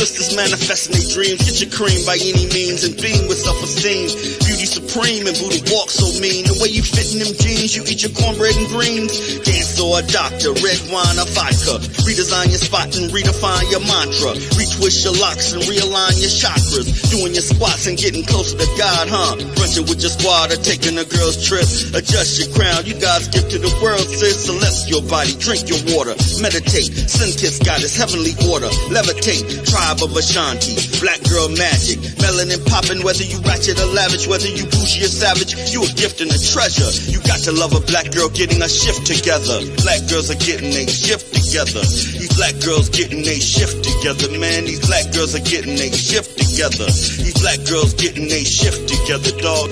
sisters manifesting their dreams. Get your cream by any means and beam with self-esteem. Beauty supreme and booty walk so mean. The way you fit in them jeans, you eat your cornbread and greens. Dance or a doctor, red wine or vodka. Redesign your spot and redefine your mantra. Retwist your locks and realign your chakras. Doing your squats and getting closer to God, huh? Brunching with your squad or taking a girl's trip. Adjust your crown, you God's gift to the world, sis. Celestial body, drink your water. Meditate, sun kiss goddess, heavenly order. Levitate, tribe of Ashanti. Black girl magic, melanin popping, whether you ratchet or lavish, whether you bougie or savage, you a gift and a treasure. You got to love a black girl getting a shift together. Black girls are getting a shift together. These black girls getting a shift together, man. These black girls are getting a shift together. These black girls getting a shift together, dog.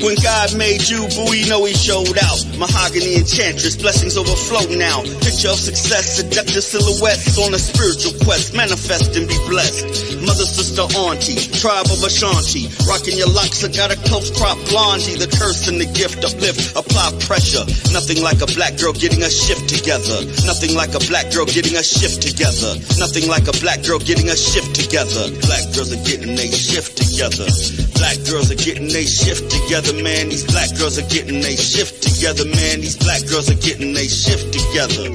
When God made you, boo, you know he showed out. Mahogany enchantress, blessings overflow now. Picture of success, seductive silhouettes on a spiritual quest. Manifest and be blessed. Mother, sister, auntie, tribe of Ashanti. Rocking your locks, I got a close crop blondie. The curse and the gift, uplift, apply pressure. Nothing like a black girl getting a shift together. Nothing like a black girl getting a shift together. Nothing like a black girl getting a shift together. Black girls are getting a shift together. Black girls are getting a shift together, man. These black girls are getting a shift together, man. These black girls are getting a shift together.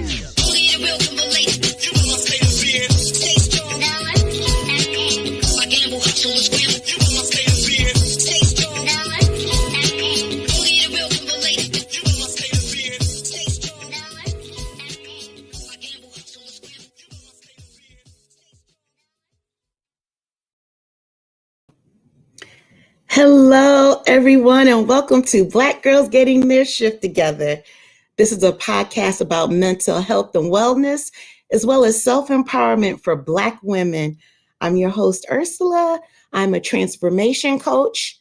Hello, everyone, and welcome to Black Girls Getting Their Shift Together. This is a podcast about mental health and wellness, as well as self-empowerment for Black women. I'm your host, Ursula. I'm a transformation coach,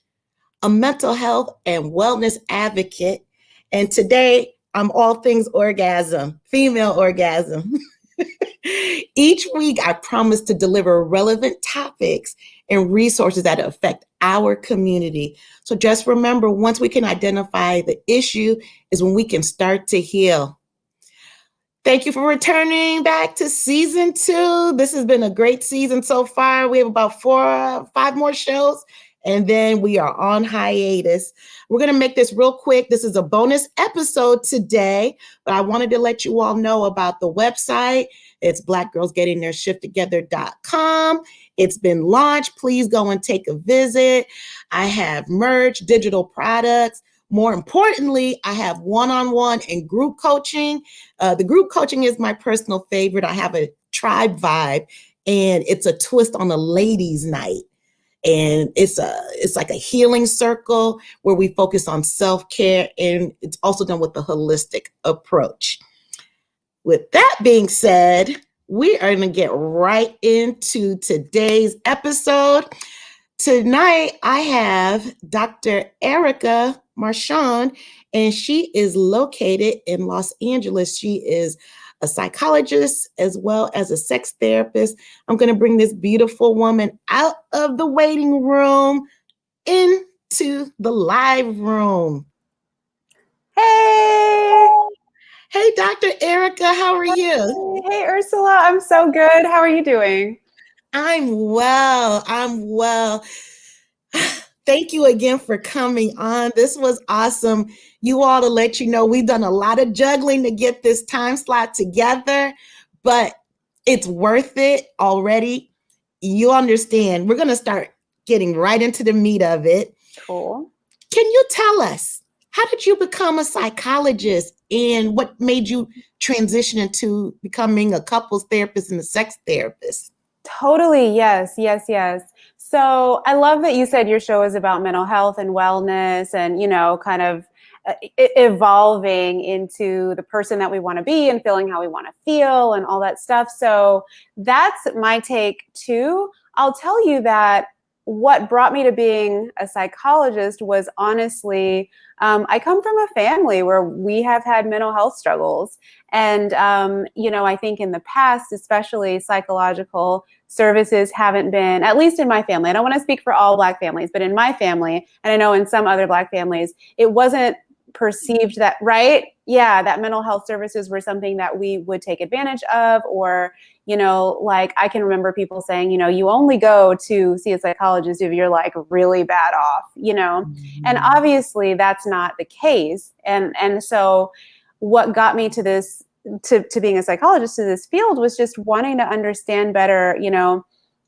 a mental health and wellness advocate, and today I'm all things orgasm, female orgasm. Each week, I promise to deliver relevant topics and resources that affect our community. So just remember, once we can identify the issue is when we can start to heal. Thank you for returning back to season 2. This has been a great season so far. We have about 5 more shows, and then we are on hiatus. We're going to make this real quick. This is a bonus episode today, but I wanted to let you all know about the website. It's blackgirlsgettingtheirshifttogether.com. It's been launched. Please go and take a visit. I have merch, digital products. More importantly, I have one-on-one and group coaching. The group coaching is my personal favorite. I have a tribe vibe, and it's a twist on a ladies' night. And it's like a healing circle where we focus on self-care, and it's also done with a holistic approach. With that being said, we are going to get right into today's episode. Tonight, I have Dr. Erica Marchand, and she is located in Los Angeles. She is a psychologist as well as a sex therapist. I'm going to bring this beautiful woman out of the waiting room into the live room. Hey! Hey, Dr. Erica, how are you? Hey, Ursula, I'm so good. How are you doing? I'm well. Thank you again for coming on. This was awesome. You all, to let you know, we've done a lot of juggling to get this time slot together, but it's worth it already. You understand. We're going to start getting right into the meat of it. Cool. Can you tell us, how did you become a psychologist, and what made you transition into becoming a couples therapist and a sex therapist? Totally. Yes. So I love that you said your show is about mental health and wellness and, kind of evolving into the person that we want to be and feeling how we want to feel and all that stuff. So that's my take too. I'll tell you that what brought me to being a psychologist was honestly, I come from a family where we have had mental health struggles. And, I think in the past, especially psychological services haven't been, at least in my family, I don't want to speak for all Black families, but in my family, and I know in some other Black families, it wasn't perceived that, right? Yeah, that mental health services were something that we would take advantage of, or, like I can remember people saying, you only go to see a psychologist if you're like really bad off, and obviously that's not the case. And so what got me to this, to being a psychologist, to this field, was just wanting to understand better,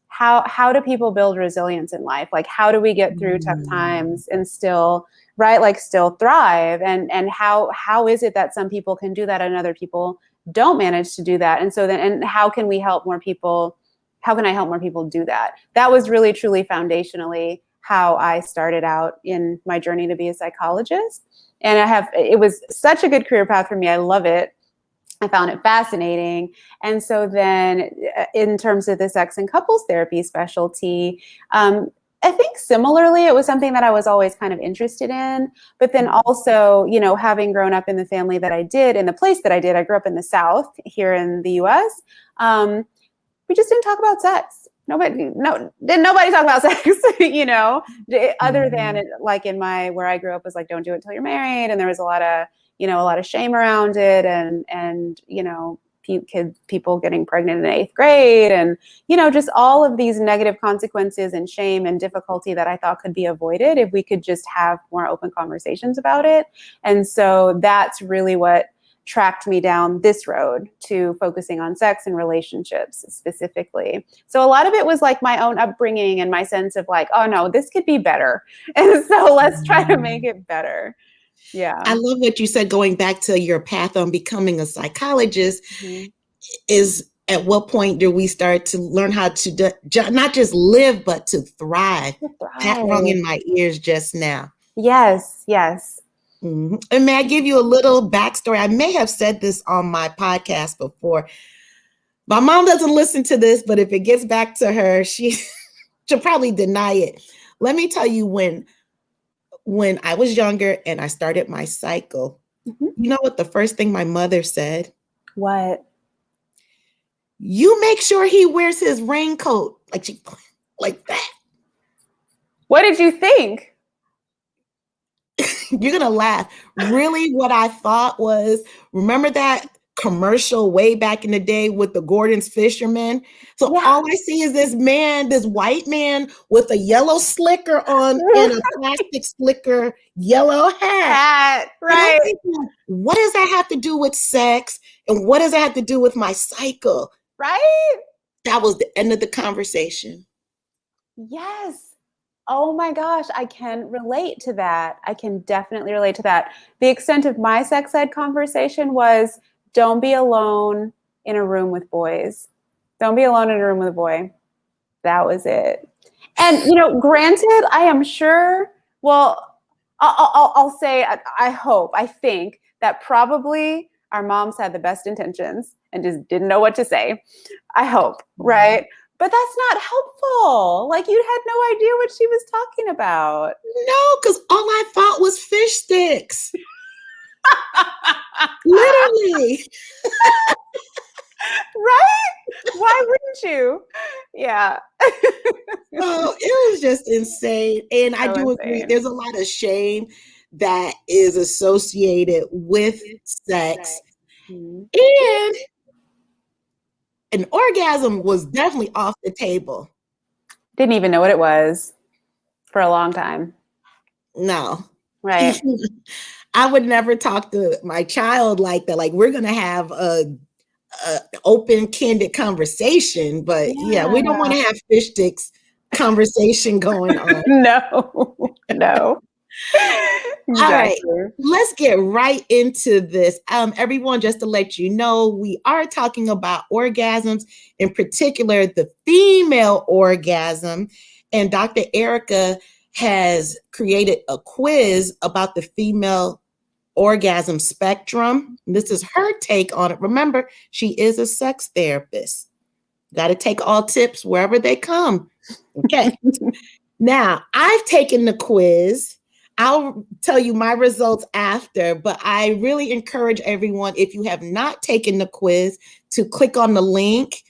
how do people build resilience in life? Like, how do we get through tough times and still, right, like still thrive? And how is it that some people can do that and other people don't manage to do that? And so then, and how can we help more people? How can I help more people do that? That was really, truly foundationally how I started out in my journey to be a psychologist. And it was such a good career path for me. I love it. I found it fascinating. And so then in terms of the sex and couples therapy specialty, I think similarly, it was something that I was always kind of interested in. But then also, having grown up in the family that I did, in the place that I did, I grew up in the South here in the US. We just didn't talk about sex. Nobody talk about sex, other than it, like where I grew up was like, don't do it until you're married. And there was a lot of shame around it, and people getting pregnant in 8th grade, and just all of these negative consequences and shame and difficulty that I thought could be avoided if we could just have more open conversations about it. And so that's really what tracked me down this road to focusing on sex and relationships specifically. So a lot of it was like my own upbringing and my sense of like, oh no, this could be better, and so let's try to make it better. Yeah. I love what you said, going back to your path on becoming a psychologist. Is at what point do we start to learn how to not just live, but to thrive? That rung in my ears just now. Yes. Mm-hmm. And may I give you a little backstory? I may have said this on my podcast before. My mom doesn't listen to this, but if it gets back to her, she'll probably deny it. Let me tell you, when I was younger and I started my cycle, you know what the first thing my mother said? What? You make sure he wears his raincoat. Like that. What did you think? You're going to laugh. Really, what I thought was, remember that commercial way back in the day with the Gordon's fishermen? So all I see is this white man with a yellow slicker on and a plastic slicker yellow hat. Right. Thinking, what does that have to do with sex? And what does that have to do with my cycle? Right. That was the end of the conversation. Yes. Oh my gosh, I can relate to that. I can definitely relate to that. The extent of my sex ed conversation was, don't be alone in a room with boys. Don't be alone in a room with a boy. That was it. And, granted, I am sure, well, I'll say, I think that probably our moms had the best intentions and just didn't know what to say. I hope, right? But that's not helpful. Like, you had no idea what she was talking about. No, because all I thought was fish sticks. Literally. Right? Why wouldn't you? Yeah. Oh, it was just insane. And I do agree, there's a lot of shame that is associated with sex. And an orgasm was definitely off the table. Didn't even know what it was for a long time. No. Right. I would never talk to my child like that. Like, we're going to have a open, candid conversation, but yeah, we don't want to have fish sticks conversation going on. No. Exactly. All right, let's get right into this. Everyone, just to let you know, we are talking about orgasms, in particular, the female orgasm. And Dr. Erica has created a quiz about the female orgasm spectrum. This is her take on it. Remember, she is a sex therapist. Got to take all tips wherever they come. Okay. Now, I've taken the quiz. I'll tell you my results after, but I really encourage everyone, if you have not taken the quiz, to click on the link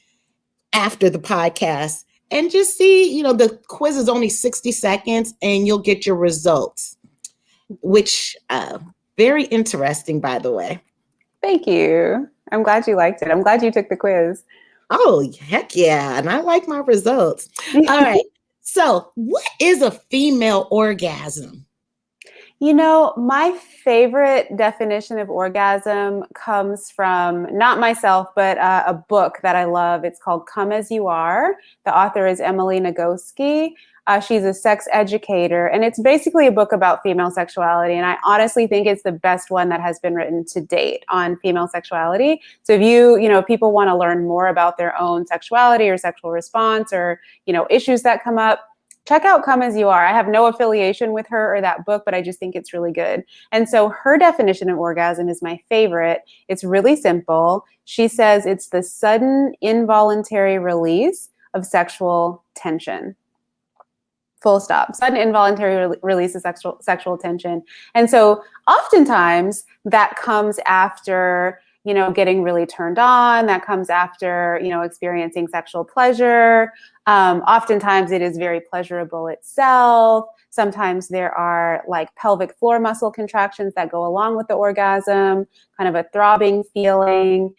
after the podcast and just see, the quiz is only 60 seconds and you'll get your results, which very interesting, by the way. Thank you. I'm glad you liked it. I'm glad you took the quiz. Oh, heck yeah. And I like my results. All right. So, what is a female orgasm? My favorite definition of orgasm comes from not myself, but a book that I love. It's called Come As You Are. The author is Emily Nagoski. She's a sex educator, and it's basically a book about female sexuality. And I honestly think it's the best one that has been written to date on female sexuality. So if people want to learn more about their own sexuality or sexual response or, issues that come up, check out Come As You Are. I have no affiliation with her or that book, but I just think it's really good. And so her definition of orgasm is my favorite. It's really simple. She says it's the sudden involuntary release of sexual tension. Full stop. Sudden involuntary release of sexual tension. And so oftentimes that comes after getting really turned on. That comes after, experiencing sexual pleasure. Oftentimes it is very pleasurable itself. Sometimes there are like pelvic floor muscle contractions that go along with the orgasm, kind of a throbbing feeling.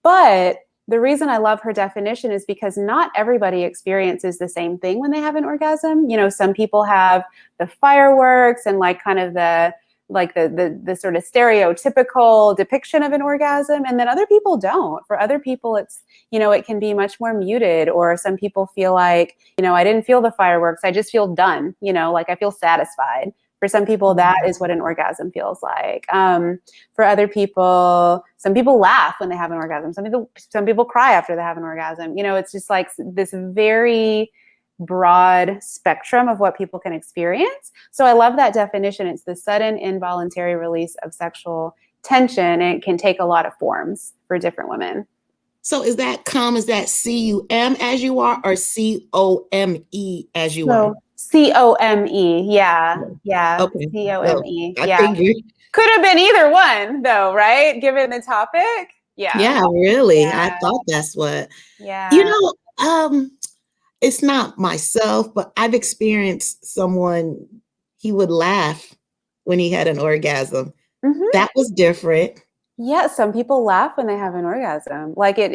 But the reason I love her definition is because not everybody experiences the same thing when they have an orgasm. Some people have the fireworks and like kind of the sort of stereotypical depiction of an orgasm, and then other people don't. For other people, it's, it can be much more muted, or some people feel like, I didn't feel the fireworks, I just feel done, like I feel satisfied. For some people, that is what an orgasm feels like. For other people, some people laugh when they have an orgasm. Some people cry after they have an orgasm. It's just like this very broad spectrum of what people can experience. So I love that definition. It's the sudden involuntary release of sexual tension. And it can take a lot of forms for different women. So is that C-U-M as you are, or C-O-M-E as you are? C-O-M-E. Yeah. Yeah. Okay. C-O-M-E. So I yeah. figured. Could have been either one though, right? Given the topic. Yeah. Yeah, really. Yeah. I thought that's what. Yeah. It's not myself, but I've experienced someone, he would laugh when he had an orgasm. Mm-hmm. That was different. Yeah, some people laugh when they have an orgasm. Like I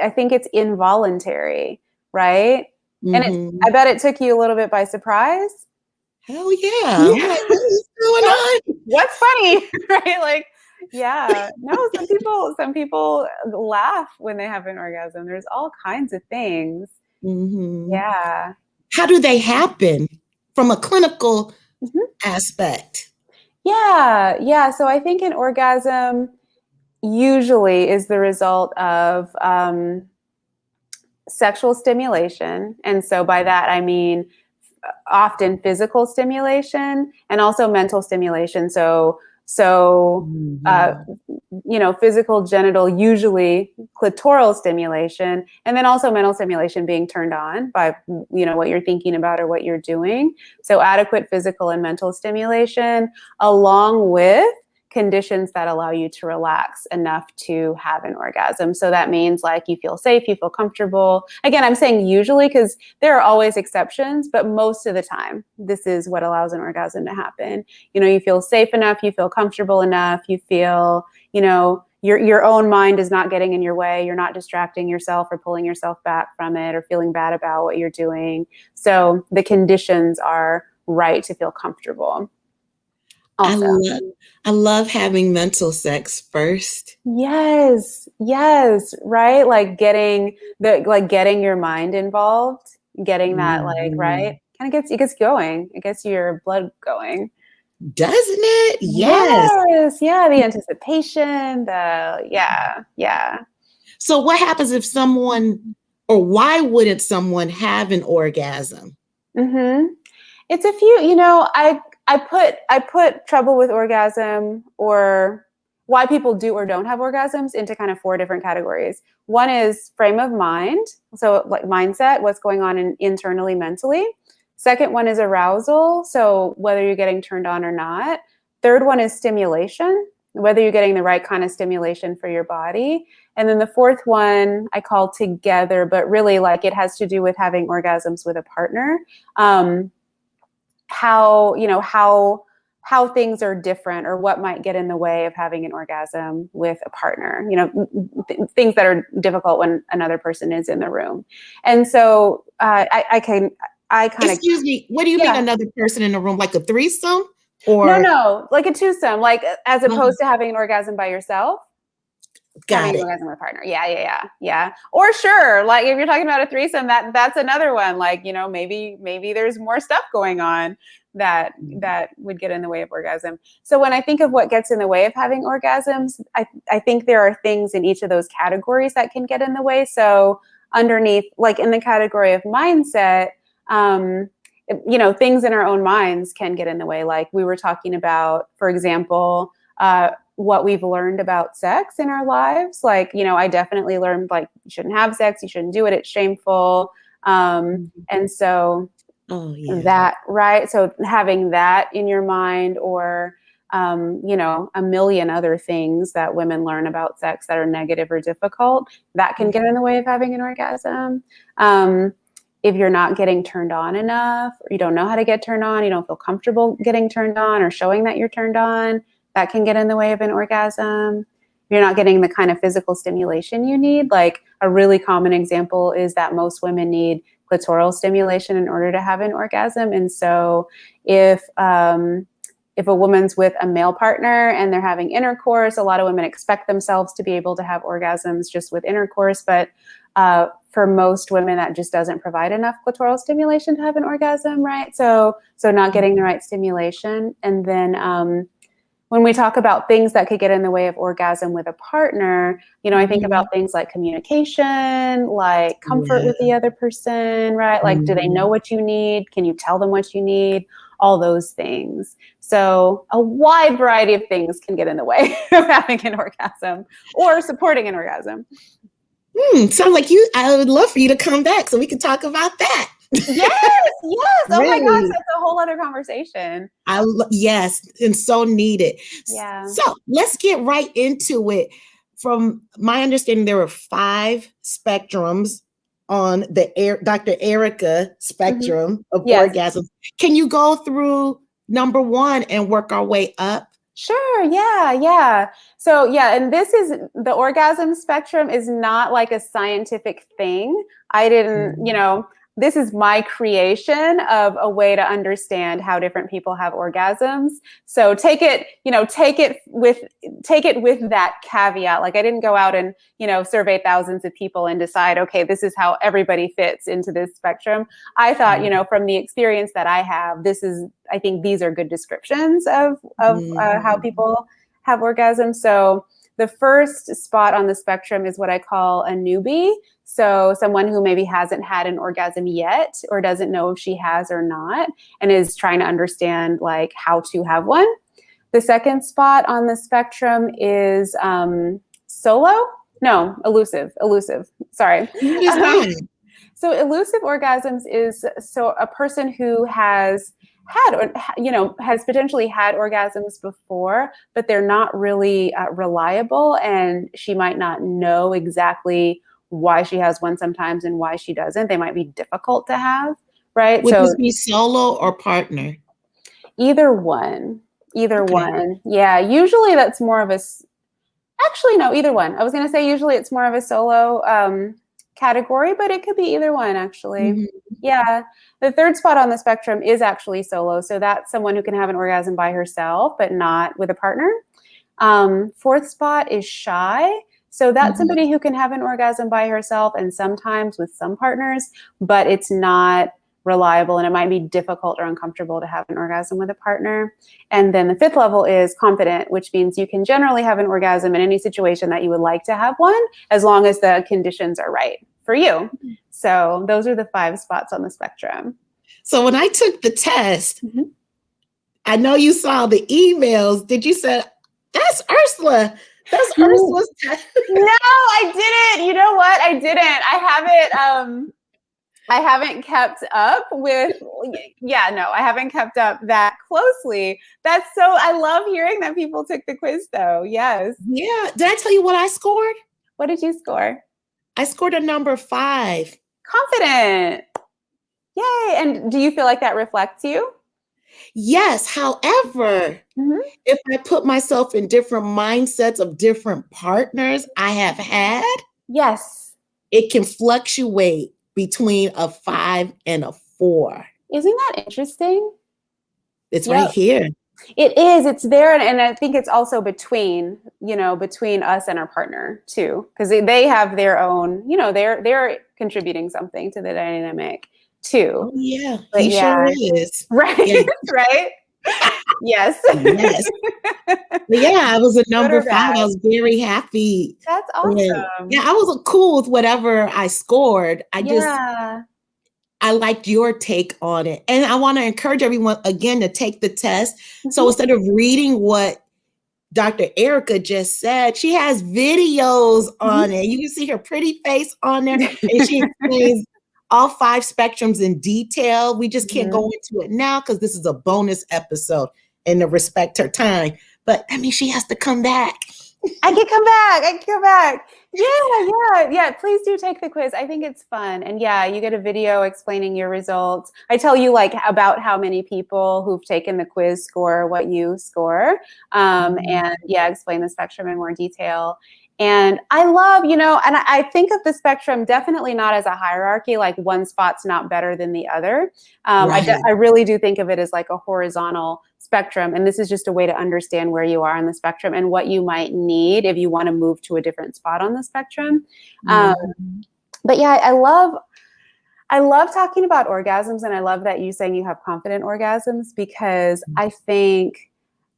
think it's involuntary, right? And I bet it took you a little bit by surprise. Hell yeah. I'm like, what is going on? What's funny? Right? Like, yeah. No, some people laugh when they have an orgasm. There's all kinds of things. Mm-hmm. Yeah. How do they happen from a clinical aspect? Yeah. Yeah. So I think an orgasm usually is the result of sexual stimulation. And so by that, I mean often physical stimulation and also mental stimulation. So physical, genital, usually clitoral stimulation, and then also mental stimulation, being turned on by, what you're thinking about or what you're doing. So adequate physical and mental stimulation, along with conditions that allow you to relax enough to have an orgasm. So that means like you feel safe, you feel comfortable. Again, I'm saying usually because there are always exceptions, but most of the time, this is what allows an orgasm to happen. You feel safe enough, you feel comfortable enough, you feel, your own mind is not getting in your way. You're not distracting yourself or pulling yourself back from it or feeling bad about what you're doing. So the conditions are right to feel comfortable. Also. I love having mental sex first. Yes, right? Like getting your mind involved, getting that right? Kind of gets going. It gets your blood going. Doesn't it? Yes. Yeah, the anticipation, yeah. So what happens if someone, or why wouldn't someone have an orgasm? It's a few, I put trouble with orgasm or why people do or don't have orgasms into kind of 4 different categories. One is frame of mind. So like mindset, what's going on internally, mentally. Second one is arousal. So whether you're getting turned on or not. Third one is stimulation, whether you're getting the right kind of stimulation for your body. And then the fourth one I call together, but really like it has to do with having orgasms with a partner. How things are different, or what might get in the way of having an orgasm with a partner, things that are difficult when another person is in the room. And so I kind of, excuse me, what do you mean another person in the room, like a threesome? No, like a twosome, like as opposed to having an orgasm by yourself. Having an orgasm with a partner. Yeah. Or sure, like if you're talking about a threesome, that's another one. Like, maybe there's more stuff going on that would get in the way of orgasm. So when I think of what gets in the way of having orgasms, I think there are things in each of those categories that can get in the way. So underneath, like in the category of mindset, things in our own minds can get in the way. Like we were talking about, for example, what we've learned about sex in our lives. Like, I definitely learned like you shouldn't have sex, you shouldn't do it, it's shameful. And so that, right. So having that in your mind, or, a million other things that women learn about sex that are negative or difficult, that can get in the way of having an orgasm. If you're not getting turned on enough, or you don't know how to get turned on, you don't feel comfortable getting turned on or showing that you're turned on, that can get in the way of an orgasm. You're not getting the kind of physical stimulation you need. Like a really common example is that most women need clitoral stimulation in order to have an orgasm. And so if a woman's with a male partner and they're having intercourse, a lot of women expect themselves to be able to have orgasms just with intercourse. But for most women, that just doesn't provide enough clitoral stimulation to have an orgasm, right? So not getting the right stimulation. And then when we talk about things that could get in the way of orgasm with a partner, I think about things like communication, like comfort with the other person, right? Like, do they know what you need? Can you tell them what you need? All those things. So a wide variety of things can get in the way of having an orgasm or supporting an orgasm. Sounds like I would love for you to come back so we can talk about that. Yes. Oh really? My gosh, that's a whole other conversation. Yes, and so needed. Yeah. So let's get right into it. From my understanding, there were 5 spectrums on the Dr. Erica spectrum of orgasms. Can you go through number 1 and work our way up? Sure. Yeah. So and this is the orgasm spectrum is not like a scientific thing. I didn't, this is my creation of a way to understand how different people have orgasms. So take it with that caveat. Like I didn't go out and, survey thousands of people and decide, okay, this is how everybody fits into this spectrum. I thought, from the experience that I have, I think these are good descriptions of how people have orgasms. So the first spot on the spectrum is what I call a newbie. So someone who maybe hasn't had an orgasm yet, or doesn't know if she has or not, and is trying to understand like how to have one. The second spot on the spectrum is elusive. Sorry. So elusive orgasms is a person who has has potentially had orgasms before, but they're not really reliable, and she might not know exactly why she has one sometimes and why she doesn't. They might be difficult to have, right? Would this be solo or partner? Either one. Yeah, usually that's more of either one. I was going to say usually it's more of a solo category, but it could be either one actually. Yeah. The third spot on the spectrum is actually solo. So that's someone who can have an orgasm by herself, but not with a partner. Fourth spot is shy. So that's somebody who can have an orgasm by herself and sometimes with some partners, but it's not reliable and it might be difficult or uncomfortable to have an orgasm with a partner. And then the fifth level is confident, which means you can generally have an orgasm in any situation that you would like to have one, as long as the conditions are right for you. So those are the 5 spots on the spectrum. So when I took the test, I know you saw the emails. Did you say, that's Ursula? That's Ursula's test. No, I didn't. You know what? I didn't. I have it. I haven't kept up with, yeah, no, I haven't kept up that closely. That's so, I love hearing that people took the quiz though. Yes. Yeah. Did I tell you what I scored? What did you score? I scored a number 5. Confident. Yay. And do you feel like that reflects you? Yes. However, if I put myself in different mindsets of different partners I have had, Yes. it can fluctuate between a 5 and a 4. Isn't that interesting? It's Yep. right here. It is. It's there. And I think it's also between, between us and our partner too, because they have their own, they're contributing something to the dynamic too. Oh, yeah. But He sure yeah. is. Right. Yeah. Right. Yes. Yes. But yeah, I was a number 5. bad? I was very happy. That's And awesome. yeah, I was cool with whatever I scored. I liked your take on it. And I want to encourage everyone again to take the test. So instead of reading what Dr. Erica just said, she has videos on it. You can see her pretty face on there, and she explains all 5 spectrums in detail. We just can't go into it now because this is a bonus episode and to respect her time. But I mean, she has to come back. I can come back. Yeah. Please do take the quiz. I think it's fun. And yeah, you get a video explaining your results. I tell you about how many people who've taken the quiz score what you score. And yeah, explain the spectrum in more detail. And I love, and I think of the spectrum definitely not as a hierarchy, like one spot's not better than the other. Right. I really do think of it as like a horizontal spectrum. And this is just a way to understand where you are on the spectrum and what you might need if you want to move to a different spot on the spectrum. But yeah, I love talking about orgasms. And I love that you saying you have confident orgasms, because I think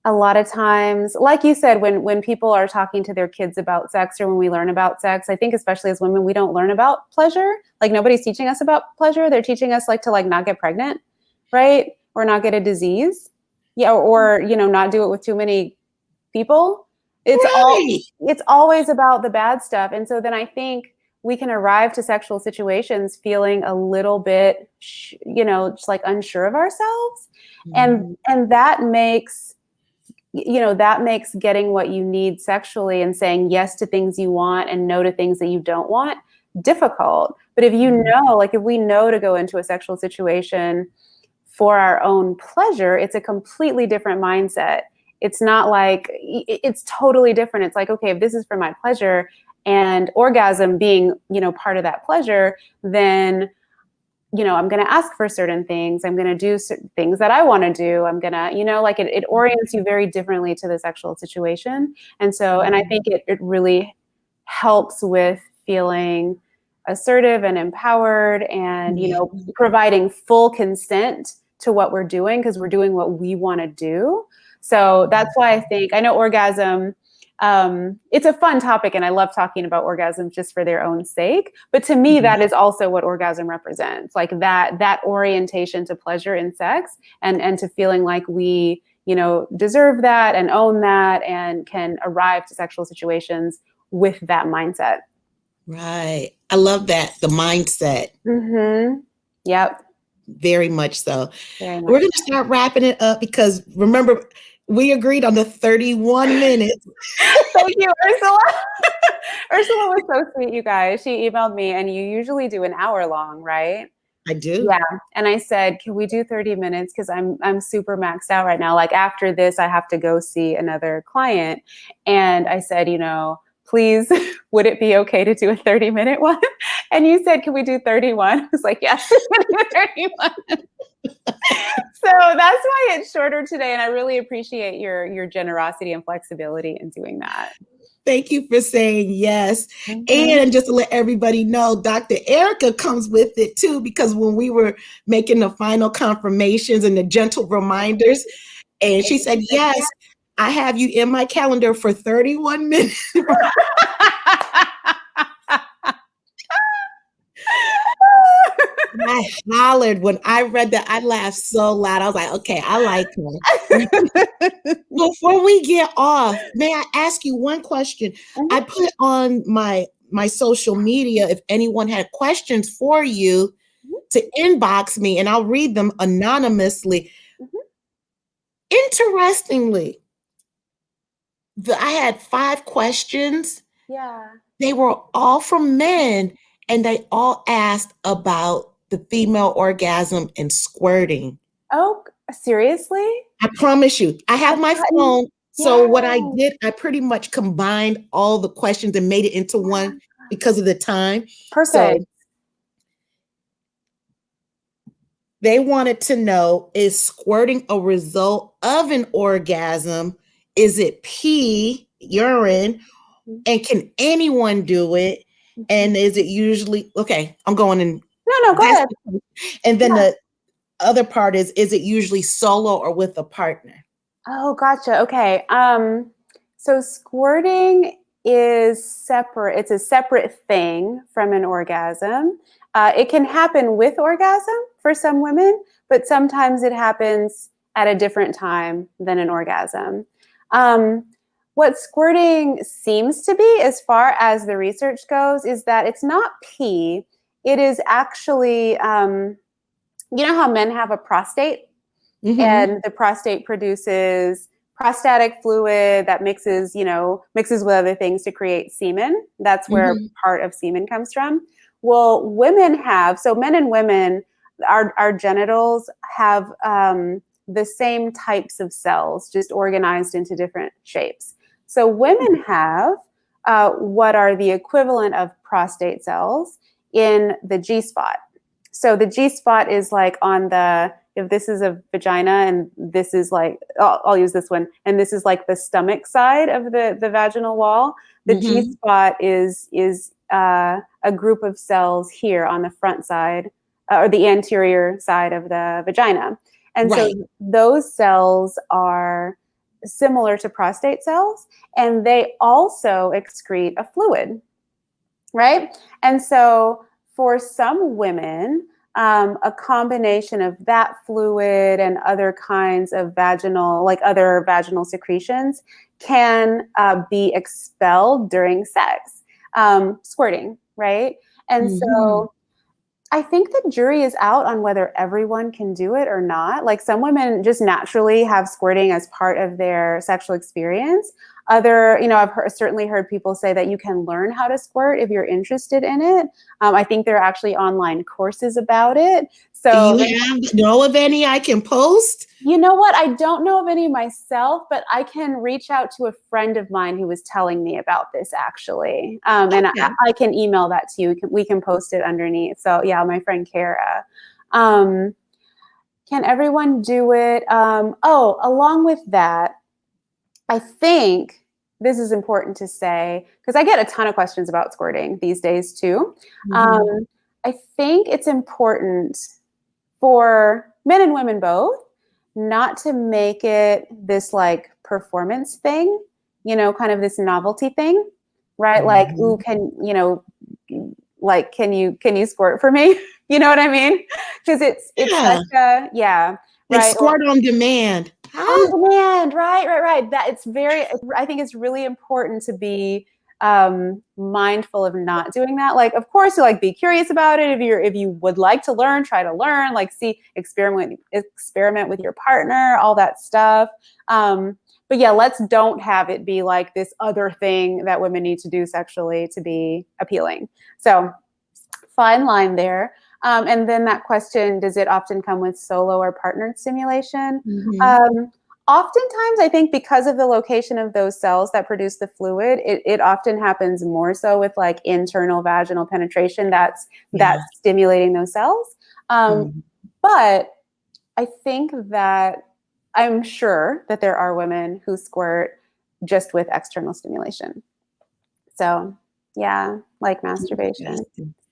a lot of times, like you said, when people are talking to their kids about sex, or when we learn about sex, I think especially as women, we don't learn about pleasure. Like nobody's teaching us about pleasure. They're teaching us to not get pregnant, right? Or not get a disease. Yeah. Or, not do it with too many people. It's always about the bad stuff. And so then I think we can arrive to sexual situations feeling a little bit, just like unsure of ourselves. And that makes getting what you need sexually and saying yes to things you want and no to things that you don't want difficult. But if if we know to go into a sexual situation for our own pleasure, it's a completely different mindset. It's not like, it's totally different. It's like, okay, if this is for my pleasure and orgasm being, part of that pleasure, then I'm going to ask for certain things. I'm going to do certain things that I want to do. I'm going to, it orients you very differently to the sexual situation. And so, and I think it really helps with feeling assertive and empowered and, providing full consent to what we're doing, because we're doing what we want to do. So that's why I think, I know orgasm, it's a fun topic and I love talking about orgasms just for their own sake. But to me, that is also what orgasm represents, like that orientation to pleasure in sex and to feeling like we, deserve that and own that and can arrive to sexual situations with that mindset. Right. I love that. The mindset. Yep. Very much so. Very much. We're going to start wrapping it up because remember, we agreed on the 31 minutes. Thank you, Ursula. Ursula was so sweet, you guys. She emailed me, and you usually do an hour long, right? I do. Yeah. And I said, can we do 30 minutes? Because I'm super maxed out right now. Like after this, I have to go see another client. And I said, please, would it be okay to do a 30-minute one? And you said, can we do 31? I was like, yes, 31. So that's why it's shorter today. And I really appreciate your generosity and flexibility in doing that. Thank you for saying yes. And just to let everybody know, Dr. Erica comes with it too, because when we were making the final confirmations and the gentle reminders, and she said, yes, I have you in my calendar for 31 minutes. I hollered when I read that. I laughed so loud. I was like, okay, I like her. Before we get off, may I ask you one question? I put on my social media if anyone had questions for you. to inbox me and I'll read them anonymously. Interestingly, I had 5 questions. Yeah. They were all from men, and they all asked about the female orgasm and squirting. Oh, seriously? I promise you, I have I've my gotten, phone. So yeah. what I did, I pretty much combined all the questions and made it into one because of the time. Perfect. So they wanted to know, is squirting a result of an orgasm? Is it pee, urine? And can anyone do it? And is it usually okay? I'm going in. No, go ahead. And then the other part is it usually solo or with a partner? Oh, gotcha. Okay. So squirting is separate. It's a separate thing from an orgasm. It can happen with orgasm for some women, but sometimes it happens at a different time than an orgasm. What squirting seems to be, as far as the research goes, is that it's not pee. It is actually, you know how men have a prostate? And the prostate produces prostatic fluid that mixes with other things to create semen. That's where part of semen comes from. Well, women have, so men and women, our genitals have the same types of cells, just organized into different shapes. So women have what are the equivalent of prostate cells in the G spot. So the G spot is like on the, if this is a vagina and this is like, I'll use this one, and this is like the stomach side of the vaginal wall. The G spot is a group of cells here on the front side or the anterior side of the vagina. And so those cells are similar to prostate cells, and they also excrete a fluid, right? And so for some women, a combination of that fluid and other kinds of other vaginal secretions can be expelled during sex, squirting, right? And so I think the jury is out on whether everyone can do it or not. Like some women just naturally have squirting as part of their sexual experience. I've certainly heard people say that you can learn how to squirt if you're interested in it. I think there are actually online courses about it. So, do you know of any I can post? You know what? I don't know of any myself, but I can reach out to a friend of mine who was telling me about this actually. And I can email that to you. We can post it underneath. So yeah, my friend Kara. Can everyone do it? Along with that, I think this is important to say, because I get a ton of questions about squirting these days too. I think it's important for men and women both not to make it this like performance thing, kind of this novelty thing, right? Like, ooh, can you squirt for me? You know what I mean? Because it's such a, like right. Squirt on demand. On demand, right. I think it's really important to be mindful of not doing that. Like, of course, you be curious about it. If you would like to learn, try to learn. Like, experiment with your partner, all that stuff. But yeah, let's don't have it be like this other thing that women need to do sexually to be appealing. So, fine line there. And then that question, does it often come with solo or partnered stimulation? Oftentimes, I think because of the location of those cells that produce the fluid, it often happens more so with like internal vaginal penetration that's stimulating those cells. But I think that I'm sure that there are women who squirt just with external stimulation. So yeah, like masturbation.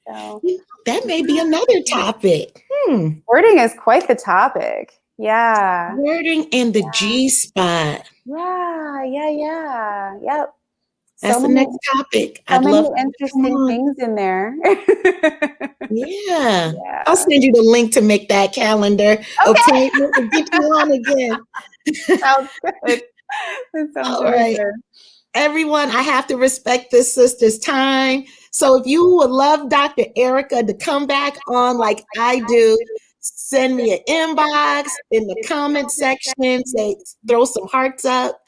So that may be another topic. Squirting is quite the topic. Yeah. Squirting in the G spot. Yep. That's the next topic. So many interesting things in there. Yeah. I'll send you the link to make that calendar. Okay. We'll get you on again. Sounds good. That sounds all right. Good. Everyone, I have to respect this sister's time. So if you would love Dr. Erica to come back on like I do, send me an inbox in the comment section, say, throw some hearts up,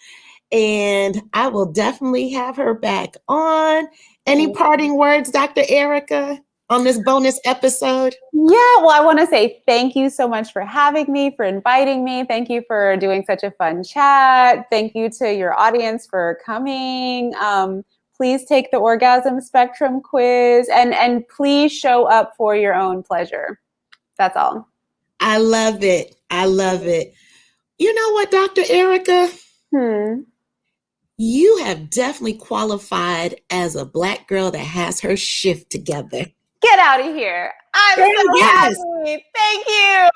and I will definitely have her back on. Any parting words, Dr. Erica, on this bonus episode? Yeah, well, I want to say thank you so much for having me, for inviting me. Thank you for doing such a fun chat. Thank you to your audience for coming. Please take the orgasm spectrum quiz and please show up for your own pleasure. That's all. I love it. I love it. You know what, Dr. Erica? You have definitely qualified as a Black girl that has her shift together. Get out of here. I'm so happy. Thank you.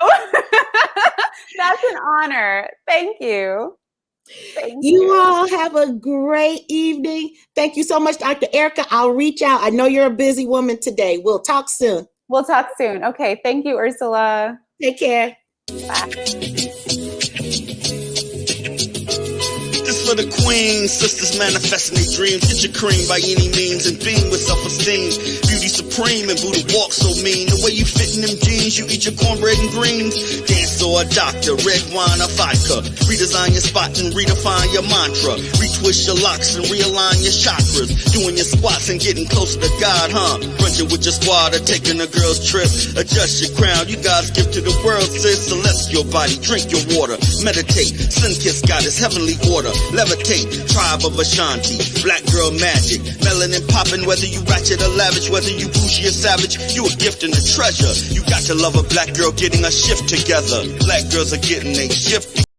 That's an honor. Thank you. Thank you all have a great evening. Thank you so much, Dr. Erica. I'll reach out. I know you're a busy woman today. We'll talk soon. We'll talk soon. Okay. Thank you, Ursula. Take care. Bye. This for the queens, sisters manifesting their dreams. Get your cream by any means and beam with self-esteem. Beauty supreme and Buddha walk so mean. The way you fit in them jeans, you eat your cornbread and greens. Dance or a doctor, red wine or vodka. Redesign your spot and redefine your mantra. Retwist your locks and realign your chakras. Doing your squats and getting closer to God, huh? Brunching with your squad or taking a girl's trip. Adjust your crown, you God's gift to the world, sis. Celestial body, drink your water. Meditate, sun-kissed goddess, heavenly order. Levitate, tribe of Ashanti, black girl magic, melanin popping, whether you ratchet or lavish, whether you bougie or savage, you a gift and a treasure. You got to love a black girl getting a shift together. Black girls are getting a shift